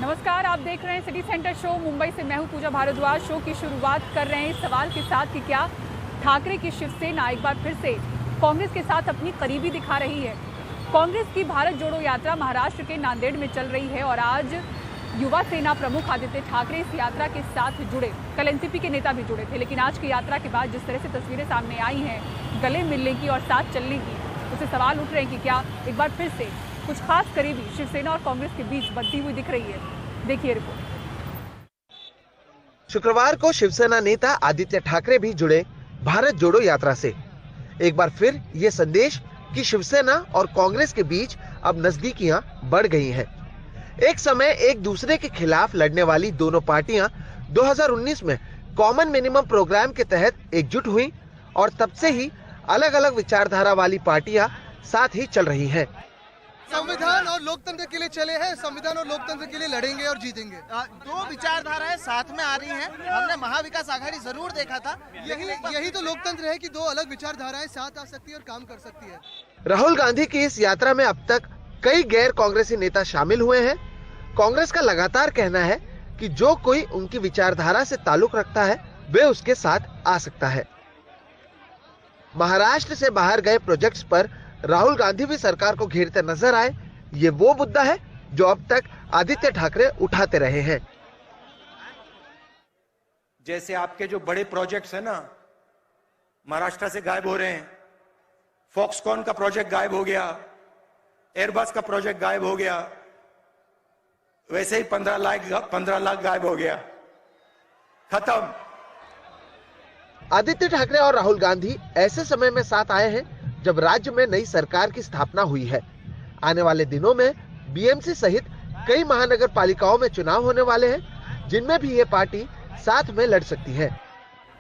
नमस्कार, आप देख रहे हैं सिटी सेंटर शो। मुंबई से मैं हूं पूजा भारद्वाज। शो की शुरुआत कर रहे हैं इस सवाल के साथ कि क्या ठाकरे की शिवसेना एक बार फिर से कांग्रेस के साथ अपनी करीबी दिखा रही है। कांग्रेस की भारत जोड़ो यात्रा महाराष्ट्र के नांदेड़ में चल रही है और आज युवा सेना प्रमुख आदित्य ठाकरे इस यात्रा के साथ जुड़े। कल एनसीपी के नेता भी जुड़े थे, लेकिन आज की यात्रा के बाद जिस तरह से तस्वीरें सामने आई हैं गले मिलने की और साथ चलने की, उससे सवाल उठ रहे हैं कि क्या एक बार फिर से कुछ खास करीबी शिवसेना और कांग्रेस के बीच बनती हुई दिख रही है। देखिए रिपोर्ट। शुक्रवार को शिवसेना नेता आदित्य ठाकरे भी जुड़े भारत जोड़ो यात्रा से। एक बार फिर ये संदेश कि शिवसेना और कांग्रेस के बीच अब नजदीकियां बढ़ गई हैं। एक समय एक दूसरे के खिलाफ लड़ने वाली दोनों पार्टियां 2019 में कॉमन मिनिमम प्रोग्राम के तहत एकजुट हुई और तब से ही अलग अलग विचारधारा वाली पार्टियां साथ ही चल रही हैं। संविधान और लोकतंत्र के लिए चले हैं, संविधान और लोकतंत्र के लिए लड़ेंगे और जीतेंगे। दो विचारधाराएं साथ में आ रही हैं। हमने महाविकास आघाड़ी जरूर देखा था। यही तो लोकतंत्र है कि दो अलग विचारधाराएं साथ आ सकती है और काम कर सकती है। राहुल गांधी की इस यात्रा में अब तक कई गैर कांग्रेसी नेता शामिल हुए हैं। कांग्रेस का लगातार कहना है कि जो कोई उनकी विचारधारा से ताल्लुक रखता है वे उसके साथ आ सकता है। महाराष्ट्र से बाहर गए प्रोजेक्ट्स पर राहुल गांधी भी सरकार को घेरते नजर आए। ये वो मुद्दा है जो अब तक आदित्य ठाकरे उठाते रहे हैं। जैसे आपके जो बड़े प्रोजेक्ट्स है ना, महाराष्ट्र से गायब हो रहे हैं। फॉक्सकॉन का प्रोजेक्ट गायब हो गया, एयरबस का प्रोजेक्ट गायब हो गया, वैसे ही 15 लाख गायब हो गया, खत्म। आदित्य ठाकरे और राहुल गांधी ऐसे समय में साथ आए हैं जब राज्य में नई सरकार की स्थापना हुई है। आने वाले दिनों में बीएमसी सहित कई महानगर पालिकाओं में चुनाव होने वाले हैं, जिनमें भी ये पार्टी साथ में लड़ सकती है।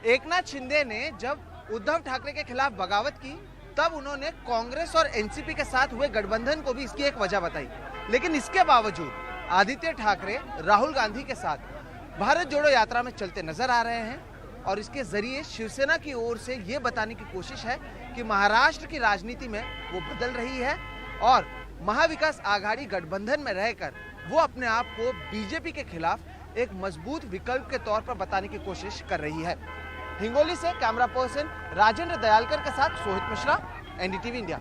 एकनाथ शिंदे ने जब उद्धव ठाकरे के खिलाफ बगावत की, तब उन्होंने कांग्रेस और एनसीपी के साथ हुए गठबंधन को भी इसकी एक वजह बताई। लेकिन इसके बावजूद आदित्य ठाकरे राहुल गांधी के साथ भारत जोड़ो यात्रा में चलते नजर आ रहे हैं और इसके जरिए शिवसेना की ओर से ये बताने की कोशिश है कि महाराष्ट्र की राजनीति में वो बदल रही है और महाविकास आघाड़ी गठबंधन में रहकर वो अपने आप को बीजेपी के खिलाफ एक मजबूत विकल्प के तौर पर बताने की कोशिश कर रही है। हिंगोली से कैमरा पर्सन राजेंद्र दयालकर के साथ सोहित मिश्रा, एनडीटीवी इंडिया।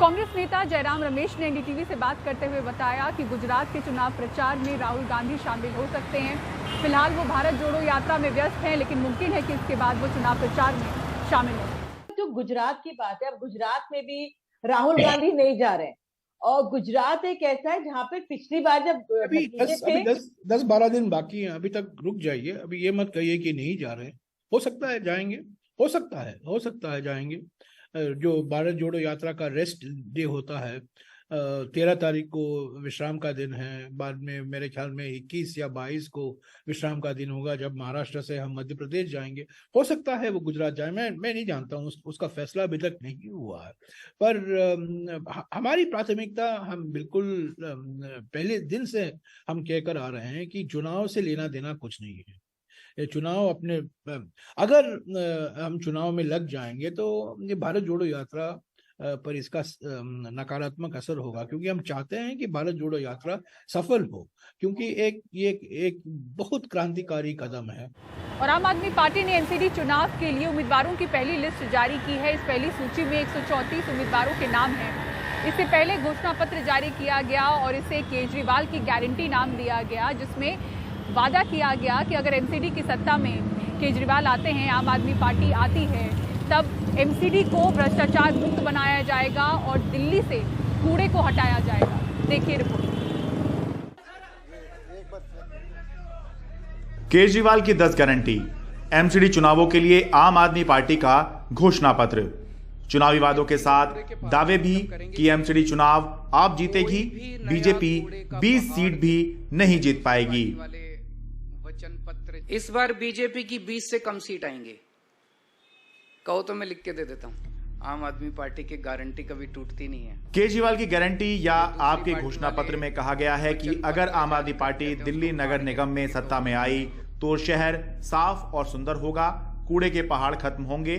कांग्रेस नेता जयराम रमेश ने एनडीटीवी से बात करते हुए बताया कि गुजरात के चुनाव प्रचार में राहुल गांधी शामिल हो सकते हैं। फिलहाल वो भारत जोड़ो यात्रा में व्यस्त हैं, लेकिन मुमकिन है कि इसके बाद वो चुनाव प्रचार में शामिल हो। तो गुजरात की बात है, अब गुजरात में भी राहुल गांधी नहीं जा रहे हैं और गुजरात एक ऐसा है जहाँ पे पिछली बार जब अभी 10-12 दिन बाकी हैं, अभी तक रुक जाइए। अभी ये मत कहिए कि नहीं जा रहे। हो सकता है जाएंगे, हो सकता है जाएंगे। जो भारत जोड़ो यात्रा का रेस्ट डे होता है, 13 तारीख को विश्राम का दिन है। बाद में मेरे ख्याल में 21 या 22 को विश्राम का दिन होगा, जब महाराष्ट्र से हम मध्य प्रदेश जाएंगे। हो सकता है वो गुजरात जाए, मैं नहीं जानता हूँ, उसका फैसला अभी तक नहीं हुआ है। पर हमारी प्राथमिकता, हम बिल्कुल पहले दिन से हम कहकर आ रहे हैं कि चुनाव से लेना देना कुछ नहीं है। ये चुनाव अपने, अगर हम चुनाव में लग जाएंगे तो ये भारत जोड़ो यात्रा पर इसका नकारात्मक असर होगा, क्योंकि हम चाहते हैं कि भारत जोड़ो यात्रा सफल हो, क्योंकि एक बहुत क्रांतिकारी कदम है। और आम आदमी पार्टी ने एनसीडी चुनाव के लिए उम्मीदवारों की पहली लिस्ट जारी की है। इस पहली सूची में 134 उम्मीदवारों के नाम हैं। इससे पहले घोषणा पत्र जारी किया गया और इसे केजरीवाल की गारंटी नाम दिया गया, जिसमें वादा किया गया कि अगर एनसीडी की सत्ता में केजरीवाल आते हैं, आम आदमी पार्टी आती है, तब एमसीडी को भ्रष्टाचार मुक्त बनाया जाएगा और दिल्ली से कूड़े को हटाया जाएगा। देखिए रिपोर्ट। केजरीवाल की 10 गारंटी, एमसीडी चुनावों के लिए आम आदमी पार्टी का घोषणा पत्र। चुनावी वादों के साथ दावे भी कि एमसीडी चुनाव आप जीतेगी, बीजेपी 20 सीट भी नहीं जीत पाएगी। इस बार बीजेपी की 20 से कम सीट आएंगे। कहो तो मैं लिख के दे देता हूँ। आम आदमी पार्टी की गारंटी कभी टूटती नहीं है। केजरीवाल की गारंटी या आपके घोषणा पत्र में कहा गया है कि अगर आम आदमी पार्टी दिल्ली नगर निगम में सत्ता में आई तो शहर साफ और सुंदर होगा, कूड़े के पहाड़ खत्म होंगे,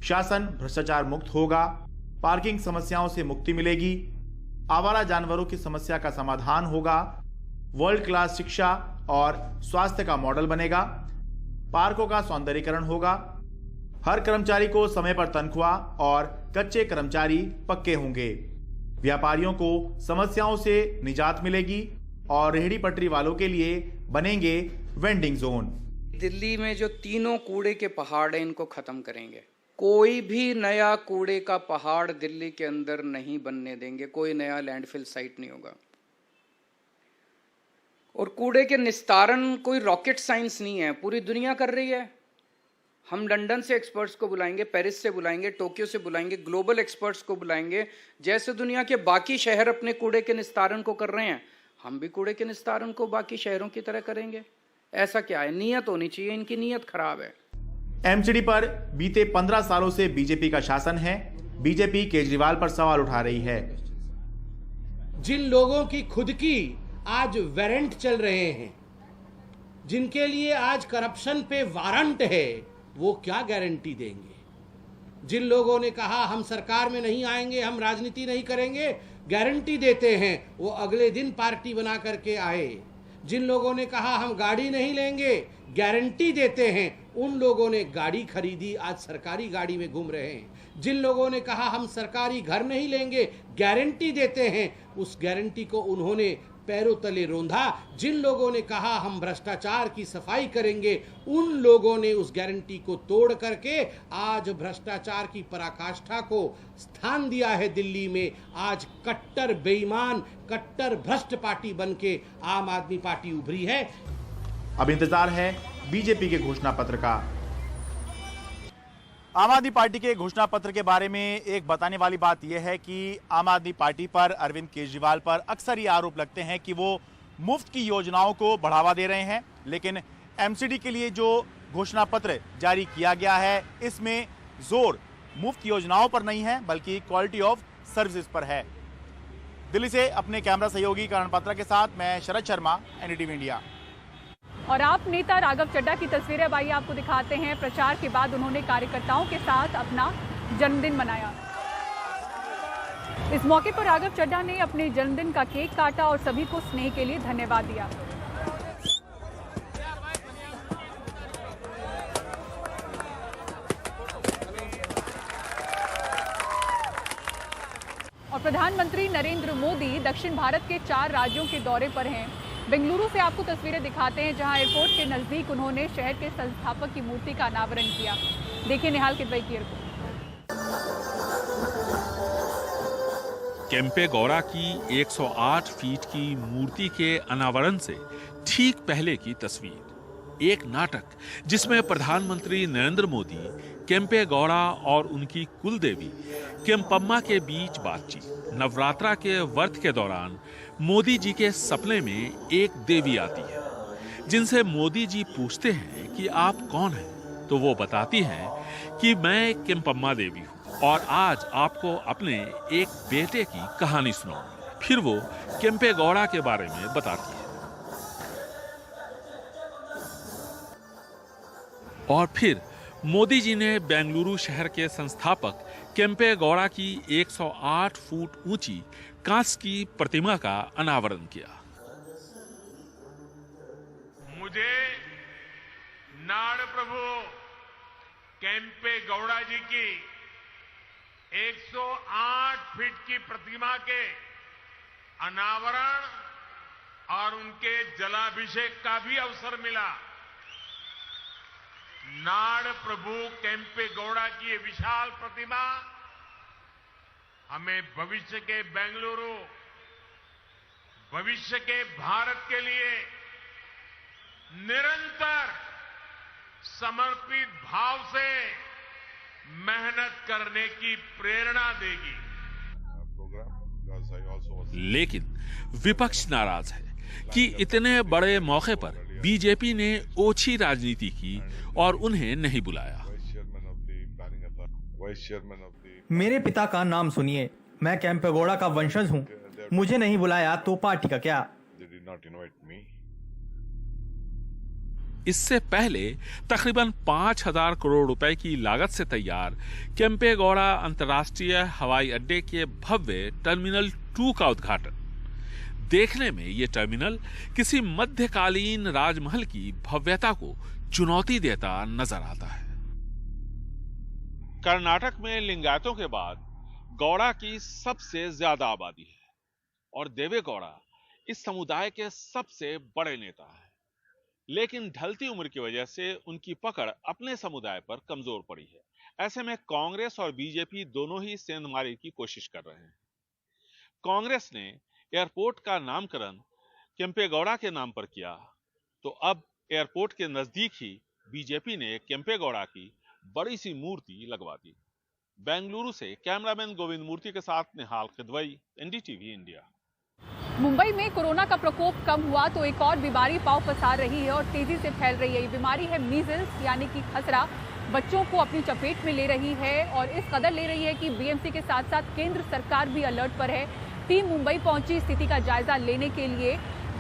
शासन भ्रष्टाचार मुक्त होगा, पार्किंग समस्याओं से मुक्ति मिलेगी, आवारा जानवरों की समस्या का समाधान होगा, वर्ल्ड क्लास शिक्षा और स्वास्थ्य का मॉडल बनेगा। पार्कों का सौंदर्यीकरण होगा। हर कर्मचारी को समय पर तनख्वाह और कच्चे कर्मचारी पक्के होंगे। व्यापारियों को समस्याओं से निजात मिलेगी और रेहड़ी पटरी वालों के लिए बनेंगे वेंडिंग जोन। दिल्ली में जो तीनों कूड़े के पहाड़ हैं, इनको खत्म करेंगे। कोई भी नया कूड़े का पहाड़ दिल्ली के अंदर नहीं बनने देंगे। कोई नया लैंडफिल साइट नहीं होगा। और कूड़े के निस्तारण कोई रॉकेट साइंस नहीं है, पूरी दुनिया कर रही है। हम लंदन से एक्सपर्ट्स को बुलाएंगे, पेरिस से बुलाएंगे, टोक्यो से बुलाएंगे, ग्लोबल एक्सपर्ट्स को बुलाएंगे। जैसे दुनिया के बाकी शहर अपने कूड़े के निस्तारण को कर रहे हैं, हम भी कूड़े के निस्तारण को बाकी शहरों की तरह करेंगे। ऐसा क्या है? नियत होनी चाहिए। इनकी नियत खराब है। एमसीडी पर बीते 15 सालों से बीजेपी का शासन है। बीजेपी केजरीवाल पर सवाल उठा रही है। जिन लोगों की खुद की आज वारंट चल रहे हैं, जिनके लिए आज करप्शन पे वारंट है, वो क्या गारंटी देंगे? जिन लोगों ने कहा हम सरकार में नहीं आएंगे, हम राजनीति नहीं करेंगे, गारंटी देते हैं वो अगले दिन पार्टी बना करके आए। जिन लोगों ने कहा हम गाड़ी नहीं लेंगे, गारंटी देते हैं उन लोगों ने गाड़ी खरीदी, आज सरकारी गाड़ी में घूम रहे हैं। जिन लोगों ने कहा हम सरकारी घर नहीं लेंगे, गारंटी देते हैं, उस गारंटी को उन्होंने पैरों तले रौंदा। जिन लोगों ने कहा हम भ्रष्टाचार की सफाई करेंगे, उन लोगों ने उस गारंटी को तोड़ करके आज भ्रष्टाचार की पराकाष्ठा को स्थान दिया है। दिल्ली में आज कट्टर बेईमान, कट्टर भ्रष्ट पार्टी बनके आम आदमी पार्टी उभरी है। अब इंतजार है बीजेपी के घोषणा पत्र का। आम आदमी पार्टी के घोषणा पत्र के बारे में एक बताने वाली बात यह है कि आम आदमी पार्टी पर, अरविंद केजरीवाल पर अक्सर ये आरोप लगते हैं कि वो मुफ्त की योजनाओं को बढ़ावा दे रहे हैं। लेकिन एमसीडी के लिए जो घोषणा पत्र जारी किया गया है, इसमें जोर मुफ्त योजनाओं पर नहीं है बल्कि क्वालिटी ऑफ सर्विसेज पर है। दिल्ली से अपने कैमरा सहयोगी करण पात्रा के साथ मैं शरद शर्मा, एनडीटीवी इंडिया। और आप नेता राघव चड्ढा की तस्वीरें अब आइए आपको दिखाते हैं। प्रचार के बाद उन्होंने कार्यकर्ताओं के साथ अपना जन्मदिन मनाया। इस मौके पर राघव चड्ढा ने अपने जन्मदिन का केक काटा और सभी को स्नेह के लिए धन्यवाद दिया। और प्रधानमंत्री नरेंद्र मोदी दक्षिण भारत के 4 राज्यों के दौरे पर हैं। बेंगलुरु से आपको तस्वीरें दिखाते हैं, जहां एयरपोर्ट के नजदीक उन्होंने शहर के संस्थापक की मूर्ति का अनावरण किया। देखिए निहाल किदवई की रिपोर्ट। केम्पेगौड़ा की 108 फीट की मूर्ति के अनावरण से ठीक पहले की तस्वीर। एक नाटक जिसमें प्रधानमंत्री नरेंद्र मोदी, केम्पेगौड़ा और उनकी कुलदेवी केम्पम्मा के बीच बातचीत। नवरात्रा के व्रत के दौरान मोदी जी के सपने में एक देवी आती है, जिनसे मोदी जी पूछते हैं कि आप कौन हैं, तो वो बताती हैं कि मैं केम्पम्मा देवी हूँ और आज आपको अपने एक बेटे की कहानी सुनाऊंगी। फिर वो केम्पेगौड़ा के बारे में बताती है। और फिर मोदी जी ने बेंगलुरु शहर के संस्थापक केम्पेगौड़ा की 108 फुट ऊंची कांच की प्रतिमा का अनावरण किया। मुझे नाड़ प्रभु केम्पेगौड़ा जी की 108 फीट की प्रतिमा के अनावरण और उनके जलाभिषेक का भी अवसर मिला। नाड़ प्रभु केम्पेगौड़ा की ये विशाल प्रतिमा हमें भविष्य के बेंगलुरु, भविष्य के भारत के लिए निरंतर समर्पित भाव से मेहनत करने की प्रेरणा देगी। लेकिन विपक्ष नाराज है कि इतने बड़े मौके पर बीजेपी ने ओछी राजनीति की और उन्हें नहीं बुलाया। मेरे पिता का नाम सुनिए, मैं केम्पेगौड़ा का वंशज हूँ। मुझे नहीं बुलाया तो पार्टी का क्या? इससे पहले तकरीबन 5,000 करोड़ रुपए की लागत से तैयार केम्पेगौड़ा अंतर्राष्ट्रीय हवाई अड्डे के भव्य टर्मिनल 2 का उद्घाटन देखने में ये टर्मिनल किसी मध्यकालीन राजमहल की भव्यता को चुनौती देता नजर आता है। कर्नाटक में लिंगायतों के बाद गौड़ा की सबसे ज्यादा आबादी है और देवे गौड़ा इस समुदाय के सबसे बड़े नेता हैं। लेकिन ढलती उम्र की वजह से उनकी पकड़ अपने समुदाय पर कमजोर पड़ी है। ऐसे में कांग्रेस और बीजेपी दोनों ही सेंधमारी की कोशिश कर रहे हैं। कांग्रेस ने एयरपोर्ट का नामकरण केम्पेगौड़ा के नाम पर किया, तो अब एयरपोर्ट के नजदीक ही बीजेपी ने केम्पेगौड़ा की बड़ी सी मूर्ति लगवा दी। बेंगलुरु से कैमरामैन गोविंद मूर्ति के साथ निहाल खिदवई, एनडीटीवी इंडिया। मुंबई में कोरोना का प्रकोप कम हुआ तो एक और बीमारी पांव पसार रही है और तेजी से फैल रही है। ये बीमारी है मीजल्स यानी कि खसरा। बच्चों को अपनी चपेट में ले रही है और इस कदर ले रही है कि बीएमसी के साथ साथ केंद्र सरकार भी अलर्ट पर है। टीम मुंबई पहुंची स्थिति का जायजा लेने के लिए।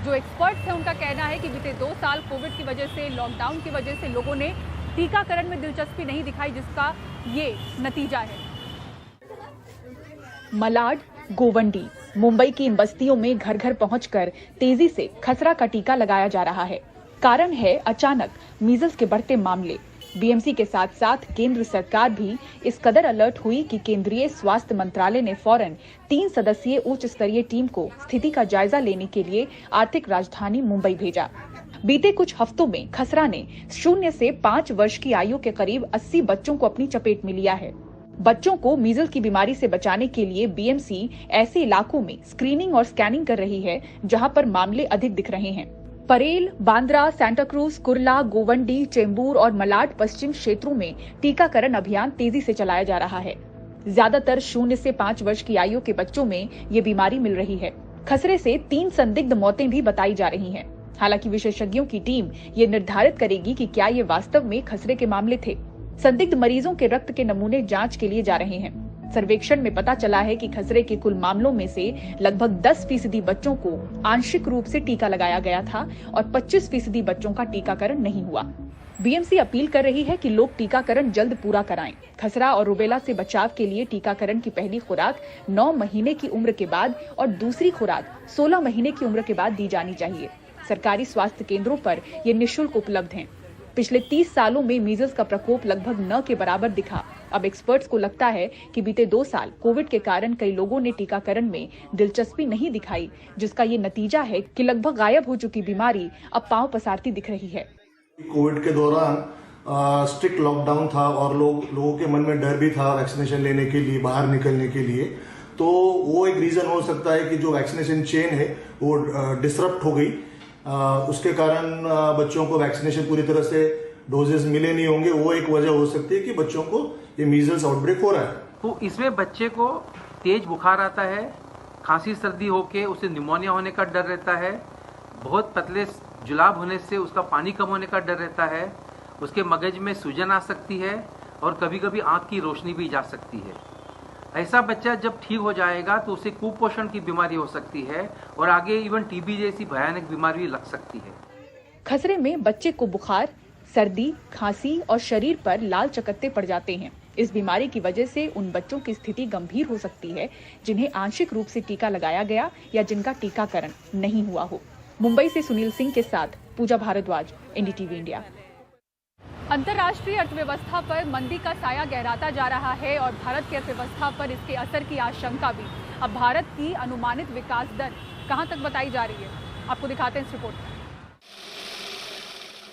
जो एक्सपर्ट्स हैं उनका कहना है कि बीते 2 साल कोविड की वजह से, लॉकडाउन की वजह से लोगों ने टीकाकरण में दिलचस्पी नहीं दिखाई, जिसका ये नतीजा है। मलाड, गोवंडी, मुंबई की इन बस्तियों में घर घर पहुंचकर तेजी से खसरा का टीका लगाया जा रहा है। कारण है अचानक मीजल्स के बढ़ते मामले। बीएमसी के साथ साथ केंद्र सरकार भी इस कदर अलर्ट हुई कि केंद्रीय स्वास्थ्य मंत्रालय ने फौरन 3 सदस्यीय उच्च स्तरीय टीम को स्थिति का जायजा लेने के लिए आर्थिक राजधानी मुंबई भेजा। बीते कुछ हफ्तों में खसरा ने 0 से 5 वर्ष की आयु के करीब 80 बच्चों को अपनी चपेट में लिया है। बच्चों को मीजल्स की बीमारी से बचाने के लिए बीएमसी ऐसे इलाकों में स्क्रीनिंग और स्कैनिंग कर रही है जहां पर मामले अधिक दिख रहे हैं। परेल, बांद्रा, सांता क्रूज, कुर्ला, गोवंडी, चेंबूर और मलाड पश्चिम क्षेत्रों में टीकाकरण अभियान तेजी से चलाया जा रहा है। ज्यादातर 0 से 5 वर्ष की आयु के बच्चों में ये बीमारी मिल रही है। खसरे से 3 संदिग्ध मौतें भी बताई जा रही हैं। हालांकि विशेषज्ञों की टीम ये निर्धारित करेगी कि क्या ये वास्तव में खसरे के मामले थे। संदिग्ध मरीजों के रक्त के नमूने जांच के लिए जा रहे हैं। सर्वेक्षण में पता चला है कि खसरे के कुल मामलों में से लगभग 10% बच्चों को आंशिक रूप से टीका लगाया गया था और 25% बच्चों का टीकाकरण नहीं हुआ। बीएमसी अपील कर रही है कि लोग टीकाकरण जल्द पूरा कराएं। खसरा और रुबेला से बचाव के लिए टीकाकरण की पहली खुराक 9 महीने की उम्र के बाद और दूसरी खुराक 16 महीने की उम्र के बाद दी जानी चाहिए। सरकारी स्वास्थ्य केंद्रों पर ये निःशुल्क उपलब्ध हैं। पिछले 30 सालों में मीजल्स का प्रकोप लगभग न के बराबर दिखा। अब एक्सपर्ट्स को लगता है कि बीते 2 साल कोविड के कारण कई लोगों ने टीकाकरण में दिलचस्पी नहीं दिखाई, जिसका ये नतीजा है कि लगभग गायब हो चुकी बीमारी अब पांव पसारती दिख रही है। कोविड के दौरान स्ट्रिक्ट लॉकडाउन था और लोगों के मन में डर भी था वैक्सीनेशन लेने के लिए, बाहर निकलने के लिए। तो वो एक रीजन हो सकता है कि जो वैक्सीनेशन चेन है वो डिसरप्ट हो गई। उसके कारण बच्चों को वैक्सीनेशन पूरी तरह से डोजेस मिले नहीं होंगे। वो एक वजह हो सकती है कि बच्चों को ये मीजल्स आउटब्रेक हो रहा है। तो इसमें बच्चे को तेज बुखार आता है, खांसी सर्दी होके उसे निमोनिया होने का डर रहता है, बहुत पतले जुलाब होने से उसका पानी कम होने का डर रहता है, उसके मगज में सूजन आ सकती है और कभी कभी आंख की रोशनी भी जा सकती है। ऐसा बच्चा जब ठीक हो जाएगा तो उसे कुपोषण की बीमारी हो सकती है और आगे इवन टीबी जैसी भयानक बीमारी लग सकती है। खसरे में बच्चे को बुखार, सर्दी, खांसी और शरीर पर लाल चकत्ते पड़ जाते हैं। इस बीमारी की वजह से उन बच्चों की स्थिति गंभीर हो सकती है जिन्हें आंशिक रूप से टीका लगाया गया या जिनका टीकाकरण नहीं हुआ हो। मुंबई से सुनील सिंह के साथ पूजा भारद्वाज, एनडीटीवी इंडिया। अंतर्राष्ट्रीय अर्थव्यवस्था पर मंदी का साया गहराता जा रहा है और भारत की अर्थव्यवस्था पर इसके असर की आशंका भी। अब भारत की अनुमानित विकास दर कहां तक बताई जा रही है, आपको दिखाते हैं इस रिपोर्ट में।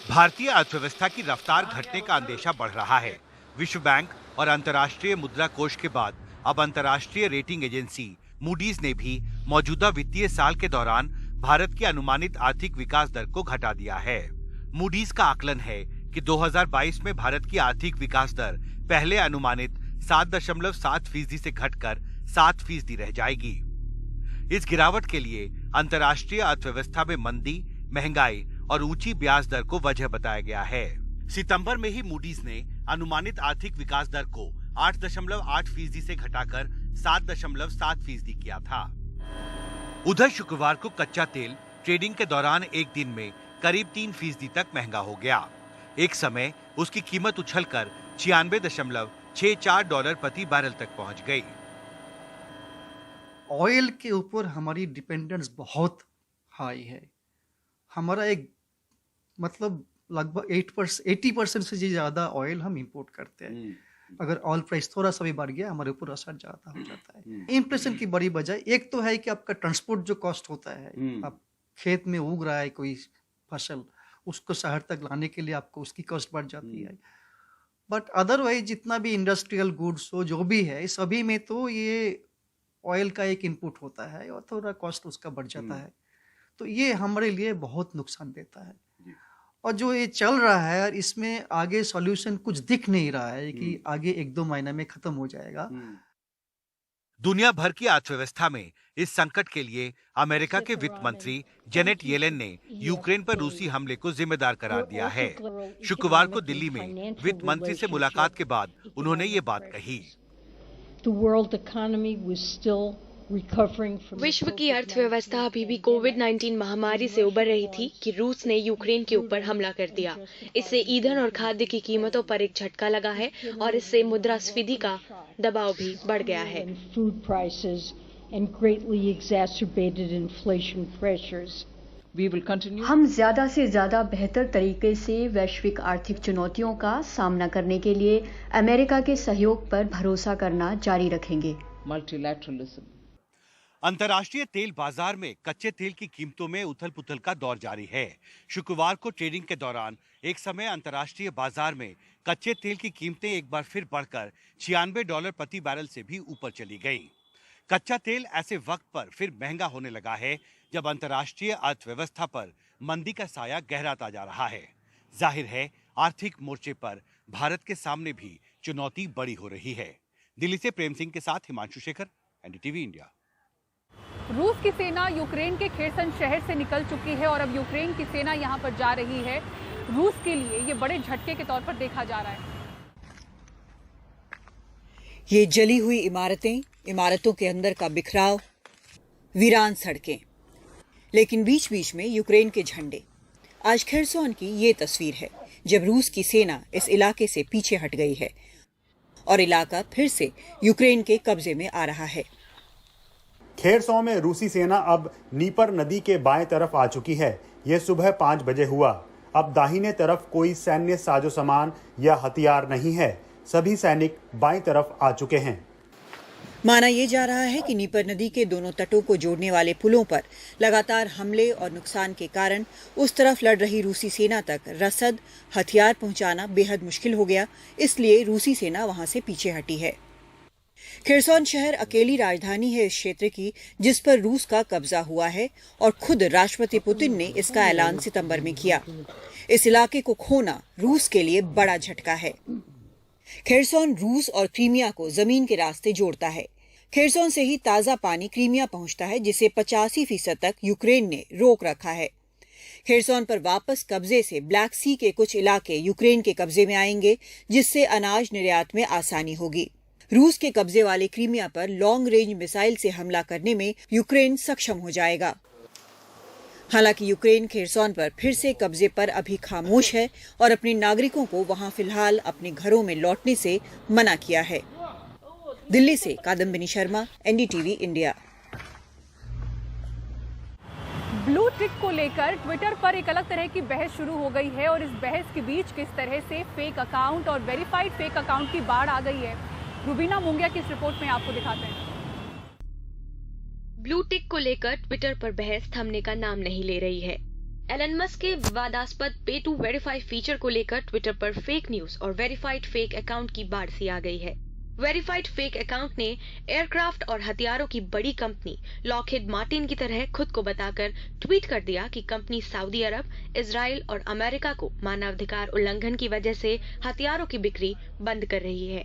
भारतीय अर्थव्यवस्था की रफ्तार घटने का अंदेशा बढ़ रहा है। विश्व बैंक और अंतर्राष्ट्रीय मुद्रा कोष के बाद अब अंतर्राष्ट्रीय रेटिंग एजेंसी मूडीज ने भी मौजूदा वित्तीय साल के दौरान भारत की अनुमानित आर्थिक विकास दर को घटा दिया है। मूडीज का आकलन है कि 2022 में भारत की आर्थिक विकास दर पहले अनुमानित 7.7% से घटकर 7% रह जाएगी। इस गिरावट के लिए अंतर्राष्ट्रीय अर्थव्यवस्था में मंदी, महंगाई और ऊंची ब्याज दर को वजह बताया गया है। सितंबर में ही मूडीज ने अनुमानित आर्थिक विकास दर को 8.8% से घटाकर 7.7% किया था। उधर शुक्रवार को कच्चा तेल ट्रेडिंग के दौरान एक दिन में करीब 3% तक महंगा हो गया। एक समय उसकी कीमत उछलकर $96.64 प्रति बैरल तक पहुंच गई। ऑयल के ऊपर हमारी डिपेंडेंस बहुत हाई है। हमारा एक मतलब लगभग 80% से ज़्यादा ऑयल हम इंपोर्ट करते हैं। अगर ऑयल प्राइस थोड़ा सा भी बढ़ गया हमारे ऊपर असर ज़्यादा हो जाता है। इन्फ्लेशन की बड़ी वजह एक तो है कि आपका ट्रांसपोर्ट जो कॉस्ट होता है, आप खेत में उग रहा है कोई फसल, उसको शहर तक लाने के लिए आपको उसकी कॉस्ट बढ़ जाती है। बट अदरवाइज जितना भी इंडस्ट्रियल गुड्स हो जो भी है, सभी में तो ये ऑयल का एक इनपुट होता है और थोड़ा कॉस्ट उसका बढ़ जाता है। तो ये हमारे लिए बहुत नुकसान देता है। और जो ये चल रहा है इसमें आगे सॉल्यूशन कुछ दिख नहीं रहा है कि आगे 1-2 महीने में खत्म हो जाएगा। दुनिया भर की अर्थव्यवस्था में इस संकट के लिए अमेरिका के वित्त मंत्री जेनेट येलेन ने यूक्रेन पर रूसी हमले को जिम्मेदार करार दिया है। शुक्रवार को दिल्ली में वित्त मंत्री से मुलाकात के बाद उन्होंने ये बात कही। विश्व की अर्थव्यवस्था अभी भी कोविड-19 महामारी से उबर रही थी कि रूस ने यूक्रेन के ऊपर हमला कर दिया। इससे ईंधन और खाद्य की कीमतों पर एक झटका लगा है और इससे मुद्रास्फीति का दबाव भी बढ़ गया है। हम ज्यादा से ज्यादा बेहतर तरीके से वैश्विक आर्थिक चुनौतियों का सामना करने के लिए अमेरिका के सहयोग पर भरोसा करना जारी रखेंगे। मल्टीलैटरलिज्म। अंतर्राष्ट्रीय तेल बाजार में कच्चे तेल की कीमतों में उथल-पुथल का दौर जारी है। शुक्रवार को ट्रेडिंग के दौरान एक समय अंतर्राष्ट्रीय बाजार में कच्चे तेल की कीमतें एक बार फिर बढ़कर $96 प्रति बैरल से भी ऊपर चली गईं। कच्चा तेल ऐसे वक्त पर फिर महंगा होने लगा है जब अंतर्राष्ट्रीय अर्थव्यवस्था पर मंदी का साया गहराता जा रहा है। जाहिर है आर्थिक मोर्चे पर भारत के सामने भी चुनौती बड़ी हो रही है। दिल्ली से प्रेम सिंह के साथ हिमांशु शेखर, एनडीटीवी इंडिया। रूस की सेना यूक्रेन के खेरसन शहर से निकल चुकी है और अब यूक्रेन की सेना यहां पर जा रही है। रूस के लिए ये बड़े झटके के तौर पर देखा जा रहा है। ये जली हुई इमारतें, इमारतों के अंदर का बिखराव, वीरान सड़कें, लेकिन बीच बीच में यूक्रेन के झंडे। आज खेरसन की ये तस्वीर है जब रूस की सेना इस इलाके से पीछे हट गई है और इलाका फिर से यूक्रेन के कब्जे में आ रहा है। खेरसन में रूसी सेना अब नीपर नदी के बाएं तरफ आ चुकी है। यह सुबह 5 बजे हुआ। अब दाहिने तरफ कोई सैन्य साजो सामान या हथियार नहीं है। सभी सैनिक बाईं तरफ आ चुके हैं। माना यह जा रहा है कि नीपर नदी के दोनों तटों को जोड़ने वाले पुलों पर लगातार हमले और नुकसान के कारण उस तरफ लड़ रही रूसी सेना तक रसद, हथियार पहुंचाना बेहद मुश्किल हो गया। इसलिए रूसी सेना वहां से पीछे हटी है। खेरसन शहर अकेली राजधानी है इस क्षेत्र की जिस पर रूस का कब्जा हुआ है और खुद राष्ट्रपति पुतिन ने इसका ऐलान सितंबर में किया। इस इलाके को खोना रूस के लिए बड़ा झटका है। खेरसन रूस और क्रीमिया को जमीन के रास्ते जोड़ता है। खेरसन से ही ताजा पानी क्रीमिया पहुंचता है जिसे 85% तक यूक्रेन ने रोक रखा है। खेरसन पर वापस कब्जे से ब्लैक सी के कुछ इलाके यूक्रेन के कब्जे में आएंगे जिससे अनाज निर्यात में आसानी होगी। रूस के कब्जे वाले क्रीमिया पर लॉन्ग रेंज मिसाइल से हमला करने में यूक्रेन सक्षम हो जाएगा। हालांकि यूक्रेन खेरसन पर फिर से कब्जे पर अभी खामोश है और अपने नागरिकों को वहां फिलहाल अपने घरों में लौटने से मना किया है। दिल्ली से Kadambini Sharma, NDTV India. Blue tick को लेकर ट्विटर पर एक अलग तरह की बहस शुरू हो गई है और इस बहस के बीच किस तरह से फेक अकाउंट और वेरीफाइड फेक अकाउंट की बाढ़ आ गई है, रुबीना मुंगिया की इस रिपोर्ट में आपको दिखाते हैं। ब्लू टिक को लेकर ट्विटर पर बहस थमने का नाम नहीं ले रही है। एलन मस्क के विवादास्पद पे टू वेरीफाई फीचर को लेकर ट्विटर पर फेक न्यूज और वेरीफाइड फेक अकाउंट की बाढ़ सी आ गई है। वेरीफाइड फेक अकाउंट ने एयरक्राफ्ट और हथियारों की बड़ी कंपनी लॉकहीड मार्टिन की तरह खुद को बताकर ट्वीट कर दिया कि कंपनी सऊदी अरब, इजराइल और अमेरिका को मानवाधिकार उल्लंघन की वजह से हथियारों की बिक्री बंद कर रही है।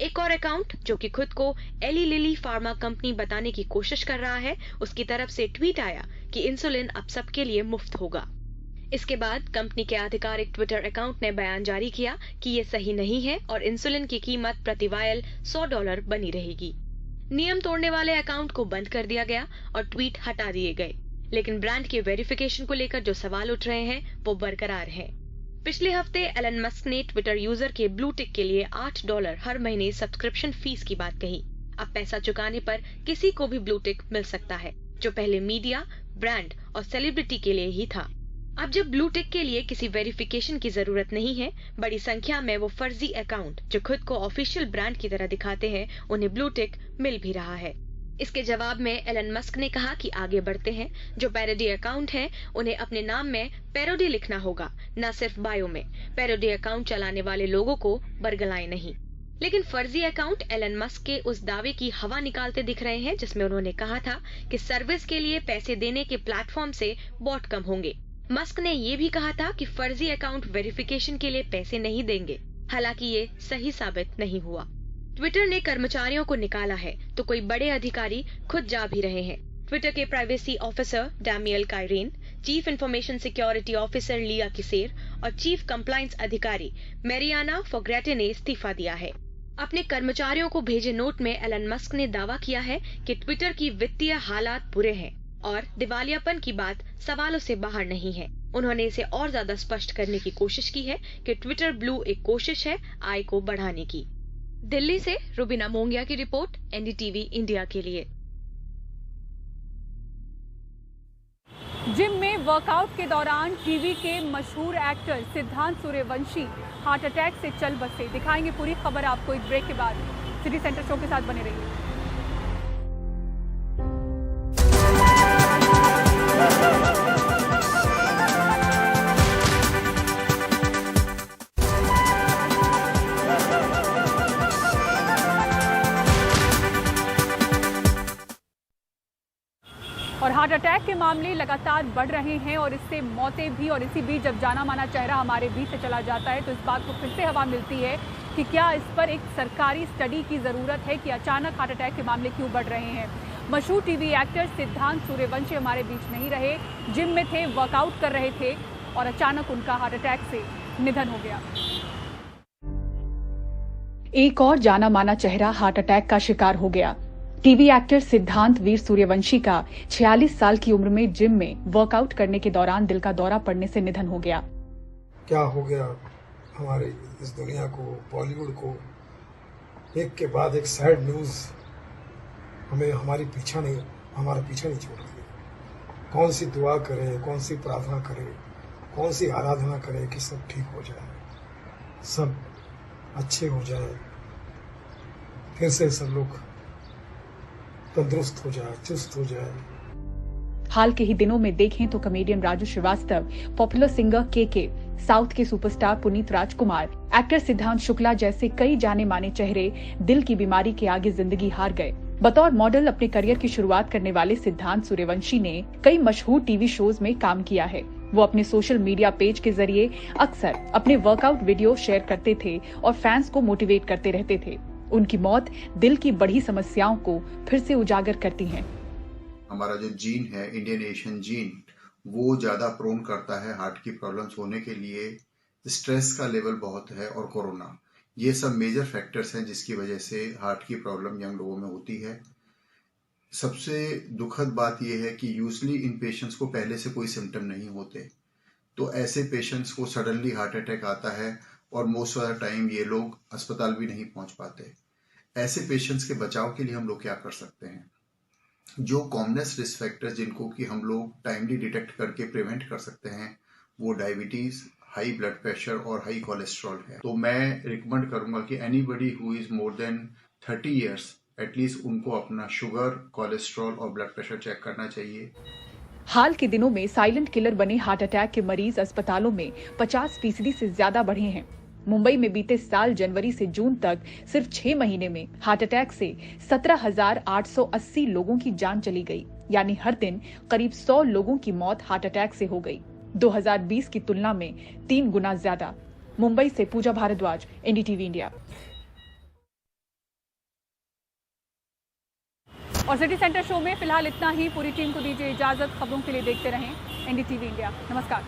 एक और अकाउंट जो कि खुद को एली लिली फार्मा कंपनी बताने की कोशिश कर रहा है, उसकी तरफ से ट्वीट आया कि इंसुलिन अब सबके लिए मुफ्त होगा। इसके बाद कंपनी के आधिकारिक ट्विटर अकाउंट ने बयान जारी किया कि ये सही नहीं है और इंसुलिन की कीमत प्रति वायल $100 बनी रहेगी। नियम तोड़ने वाले अकाउंट को बंद कर दिया गया और ट्वीट हटा दिए गए, लेकिन ब्रांड के वेरिफिकेशन को लेकर जो सवाल उठ रहे हैं वो बरकरार है। पिछले हफ्ते एलन मस्क ने ट्विटर यूजर के ब्लू टिक के लिए $8 हर महीने सब्सक्रिप्शन फीस की बात कही। अब पैसा चुकाने पर किसी को भी ब्लू टिक मिल सकता है, जो पहले मीडिया, ब्रांड और सेलिब्रिटी के लिए ही था। अब जब ब्लू टिक के लिए किसी वेरिफिकेशन की जरूरत नहीं है, बड़ी संख्या में वो फर्जी अकाउंट जो खुद को ऑफिशियल ब्रांड की तरह दिखाते हैं, उन्हें ब्लू टिक मिल भी रहा है। इसके जवाब में एलन मस्क ने कहा कि आगे बढ़ते हैं, जो पैरोडी अकाउंट हैं, उन्हें अपने नाम में पैरोडी लिखना होगा, न सिर्फ बायो में। पैरोडी अकाउंट चलाने वाले लोगों को बरगलाएं नहीं। लेकिन फर्जी अकाउंट एलन मस्क के उस दावे की हवा निकालते दिख रहे हैं जिसमें उन्होंने कहा था कि सर्विस के लिए पैसे देने के प्लेटफॉर्म से बॉट कम होंगे। मस्क ने ये भी कहा था कि फर्जी अकाउंट वेरिफिकेशन के लिए पैसे नहीं देंगे। हालांकि ये सही साबित नहीं हुआ। ट्विटर ने कर्मचारियों को निकाला है तो कोई बड़े अधिकारी खुद जा भी रहे हैं। ट्विटर के privacy officer Damien Kieran, chief information security officer Lea Kissner और चीफ कंप्लायंस अधिकारी मैरियाना फोग्रेटे ने इस्तीफा दिया है। अपने कर्मचारियों को भेजे नोट में एलन मस्क ने दावा किया है कि ट्विटर की वित्तीय हालात बुरे हैं और दिवालियापन की बात सवालों से बाहर नहीं है। उन्होंने इसे और ज्यादा स्पष्ट करने की कोशिश की है कि ट्विटर ब्लू एक कोशिश है आय को बढ़ाने की। दिल्ली से रुबीना मोंगिया की रिपोर्ट, एनडीटीवी इंडिया के लिए। जिम में वर्कआउट के दौरान टीवी के मशहूर एक्टर सिद्धांत सूर्यवंशी हार्ट अटैक से चल बसे। दिखाएंगे पूरी खबर आपको एक ब्रेक के बाद। सिटी सेंटर शो के साथ बने रहिए। और हार्ट अटैक के मामले लगातार बढ़ रहे हैं और इससे मौतें भी। और इसी बीच जब जाना माना चेहरा हमारे बीच से चला जाता है तो इस बात को फिर से हवा मिलती है कि क्या इस पर एक सरकारी स्टडी की ज़रूरत है कि अचानक हार्ट अटैक के मामले क्यों बढ़ रहे हैं। मशहूर टीवी एक्टर सिद्धांत सूर्यवंशी हमारे बीच नहीं रहे। जिम में थे, वर्कआउट कर रहे थे और अचानक उनका हार्ट अटैक से निधन हो गया। एक और जाना माना चेहरा हार्ट अटैक का शिकार हो गया। टीवी एक्टर सिद्धांत वीर सूर्यवंशी का 46 साल की उम्र में जिम में वर्कआउट करने के दौरान दिल का दौरा पड़ने से निधन हो गया। क्या हो गया हमारे इस दुनिया को, बॉलीवुड को, एक के बाद एक सैड न्यूज हमारा पीछा नहीं छोड़ रही। कौन सी दुआ करें, कौन सी प्रार्थना करें, कौन सी आराधना करें कि सब ठीक हो जाए, सब अच्छे हो जाए, फिर से सब लोग तंदुरुस्त हो जाए, चुस्त हो जाए। हाल के ही दिनों में देखें तो comedian Raju Srivastava, popular singer के, साउथ के सुपरस्टार पुनीत राजकुमार, एक्टर सिद्धांत शुक्ला जैसे कई जाने माने चेहरे दिल की बीमारी के आगे जिंदगी हार गए। बतौर मॉडल अपने करियर की शुरुआत करने वाले सिद्धांत सूर्यवंशी ने कई मशहूर टीवी शोज में काम किया है। वो अपने सोशल मीडिया पेज के जरिए अक्सर अपने वर्कआउट वीडियो शेयर करते थे और फैंस को मोटिवेट करते रहते थे। उनकी मौत दिल की बड़ी समस्याओं को फिर से उजागर करती है। हमारा जो जीन है, इंडियन एशियन जीन, वो ज्यादा प्रोन करता है हार्ट की प्रॉब्लम्स होने के लिए। स्ट्रेस का लेवल बहुत है और कोरोना, ये सब मेजर फैक्टर्स हैं जिसकी वजह से हार्ट की प्रॉब्लम यंग लोगों में होती है। सबसे दुखद बात यह है कि यूजली इन पेशेंट्स को पहले से कोई सिम्टम नहीं होते, तो ऐसे पेशेंट्स को सडनली हार्ट अटैक आता है और मोस्ट ऑफ द टाइम ये लोग अस्पताल भी नहीं पहुंच पाते। ऐसे पेशेंट्स के बचाव के लिए हम लोग क्या कर सकते हैं? जो कॉमनेस्ट रिस्क फैक्टर्स जिनको कि हम लोग टाइमली डिटेक्ट करके प्रिवेंट कर सकते हैं, वो डायबिटीज, हाई ब्लड प्रेशर और हाई कोलेस्ट्रॉल है। तो मैं रिकमेंड करूंगा कि anybody who is more than 30 years at least उनको अपना शुगर, कोलेस्ट्रॉल और ब्लड प्रेशर चेक करना चाहिए। हाल के दिनों में साइलेंट किलर बने हार्ट अटैक के मरीज अस्पतालों में 50% से ज्यादा बढ़े हैं। मुंबई में बीते साल जनवरी से जून तक सिर्फ 6 महीने में हार्ट अटैक से 17,880 लोगों की जान चली गई, यानी हर दिन करीब 100 लोगों की मौत हार्ट अटैक से हो गई। 2020 की तुलना में 3 गुना ज्यादा। मुंबई से पूजा भारद्वाज, एनडीटीवी इंडिया। और सिटी सेंटर शो में फिलहाल इतना ही। पूरी टीम को दीजिए इजाजत। खबरों के लिए देखते रहें एनडीटीवी इंडिया। नमस्कार।